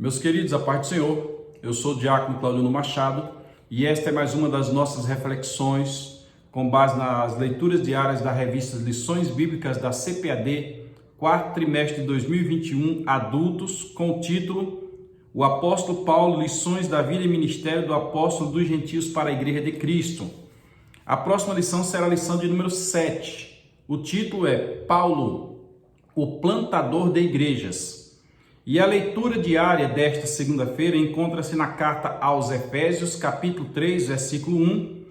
Meus queridos, a paz do Senhor, eu sou o diácono Claudino Machado e esta é mais uma das nossas reflexões com base nas leituras diárias da revista Lições Bíblicas da CPAD, quarto trimestre de 2021, adultos, com o título O Apóstolo Paulo, Lições da Vida e Ministério do Apóstolo dos Gentios para a Igreja de Cristo. A próxima lição será a lição de número 7. O título é Paulo, o plantador de igrejas. E a leitura diária desta segunda-feira encontra-se na carta aos Efésios, capítulo 3, versículo 1,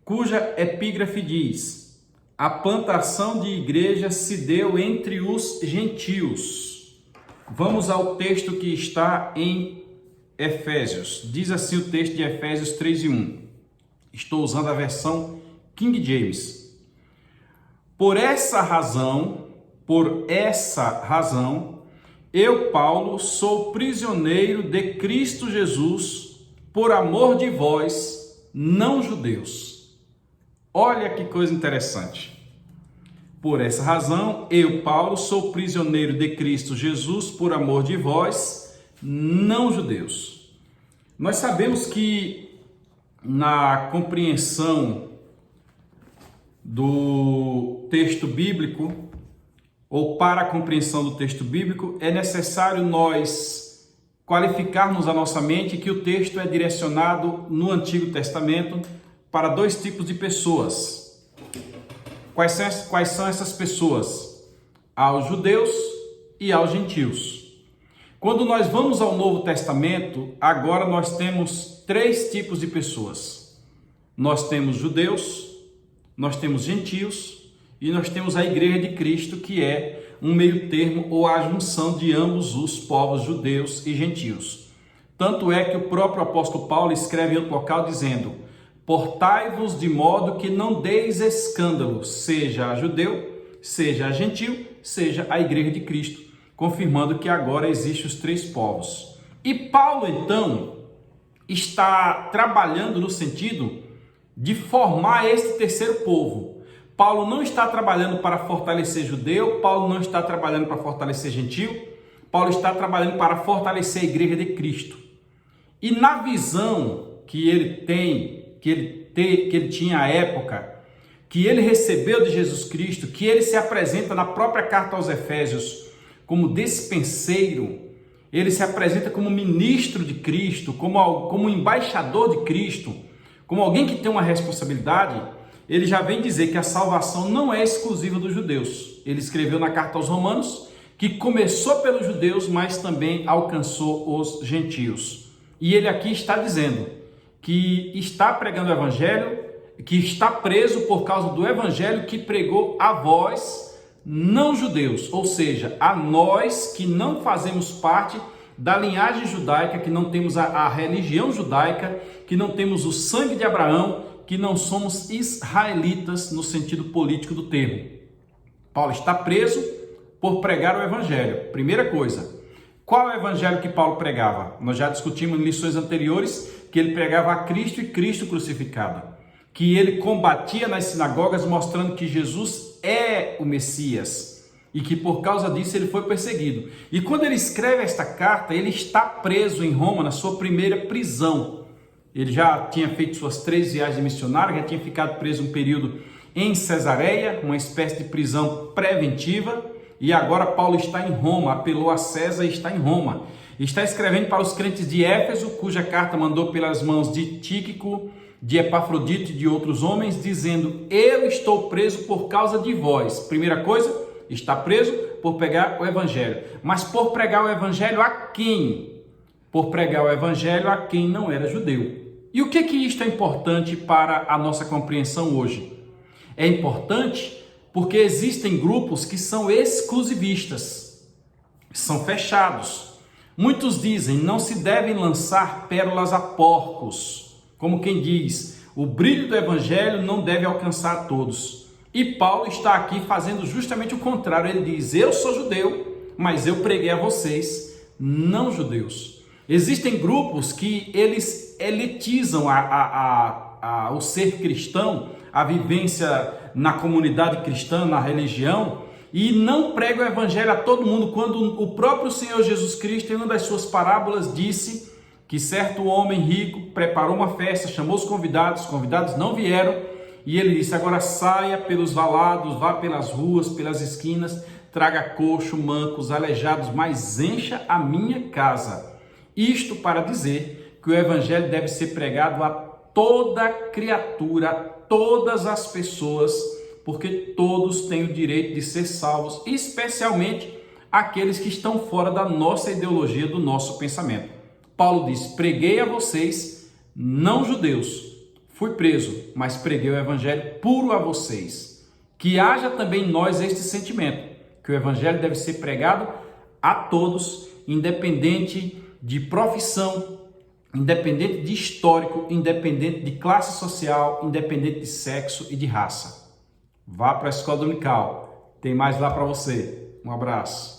cuja epígrafe diz: a plantação de igrejas se deu entre os gentios. Vamos ao texto que está em Efésios. Diz assim o texto de Efésios 3 e 1. Estou usando a versão King James. Por essa razão, eu, Paulo, sou prisioneiro de Cristo Jesus, por amor de vós, não judeus. Olha que coisa interessante. Por essa razão, eu, Paulo, sou prisioneiro de Cristo Jesus, por amor de vós, não judeus. Nós sabemos que na compreensão do texto bíblico, ou para a compreensão do texto bíblico, é necessário nós qualificarmos a nossa mente que o texto é direcionado no Antigo Testamento para dois tipos de pessoas. Quais são essas pessoas? Aos judeus e aos gentios. Quando nós vamos ao Novo Testamento, agora nós temos três tipos de pessoas. Nós temos judeus, nós temos gentios, e nós temos a Igreja de Cristo, que é um meio termo ou a junção de ambos os povos judeus e gentios. Tanto é que o próprio apóstolo Paulo escreve em outro local dizendo: portai-vos de modo que não deis escândalo, seja a judeu, seja a gentil, seja a Igreja de Cristo, confirmando que agora existem os três povos. E Paulo, então, está trabalhando no sentido de formar esse terceiro povo. Paulo não está trabalhando para fortalecer judeu, Paulo não está trabalhando para fortalecer gentil, Paulo está trabalhando para fortalecer a Igreja de Cristo. E na visão que ele tem, que ele tinha à época, que ele recebeu de Jesus Cristo, que ele se apresenta na própria carta aos Efésios como despenseiro, ele se apresenta como ministro de Cristo, como embaixador de Cristo, como alguém que tem uma responsabilidade. Ele já vem dizer que a salvação não é exclusiva dos judeus. Ele escreveu na carta aos Romanos que começou pelos judeus, mas também alcançou os gentios. E ele aqui está dizendo que está pregando o evangelho, que está preso por causa do evangelho que pregou a vós, não judeus, ou seja, a nós que não fazemos parte da linhagem judaica, que não temos a religião judaica, que não temos o sangue de Abraão, que não somos israelitas no sentido político do termo. Paulo está preso por pregar o evangelho. Primeira coisa, qual é o evangelho que Paulo pregava? Nós já discutimos em lições anteriores que ele pregava a Cristo e Cristo crucificado, que ele combatia nas sinagogas mostrando que Jesus é o Messias e que por causa disso ele foi perseguido. E quando ele escreve esta carta, ele está preso em Roma na sua primeira prisão. Ele já tinha feito suas 3 viagens missionárias, já tinha ficado preso um período em Cesareia, uma espécie de prisão preventiva, e agora Paulo está em Roma, apelou a César e está em Roma. Está escrevendo para os crentes de Éfeso, cuja carta mandou pelas mãos de Tíquico, de Epafrodito e de outros homens, dizendo: eu estou preso por causa de vós. Primeira coisa, está preso por pregar o evangelho. Mas por pregar o evangelho a quem? Por pregar o evangelho a quem não era judeu. E o que isto é importante para a nossa compreensão hoje? É importante porque existem grupos que são exclusivistas, são fechados. Muitos dizem: não se devem lançar pérolas a porcos, como quem diz, o brilho do evangelho não deve alcançar a todos. E Paulo está aqui fazendo justamente o contrário. Ele diz: eu sou judeu, mas eu preguei a vocês, não judeus. Existem grupos que eles elitizam o ser cristão, a vivência na comunidade cristã, na religião, e não prega o evangelho a todo mundo, quando o próprio Senhor Jesus Cristo, em uma das suas parábolas, disse que certo homem rico preparou uma festa, chamou os convidados não vieram, e ele disse: agora saia pelos valados, vá pelas ruas, pelas esquinas, traga coxo, mancos, aleijados, mas encha a minha casa. Isto para dizer que o evangelho deve ser pregado a toda criatura, a todas as pessoas, porque todos têm o direito de ser salvos, especialmente aqueles que estão fora da nossa ideologia, do nosso pensamento. Paulo disse: preguei a vocês, não judeus, fui preso, mas preguei o evangelho puro a vocês. Que haja também em nós este sentimento, que o evangelho deve ser pregado a todos, independente de profissão, independente de histórico, independente de classe social, independente de sexo e de raça. Vá para a escola dominical, tem mais lá para você. Um abraço.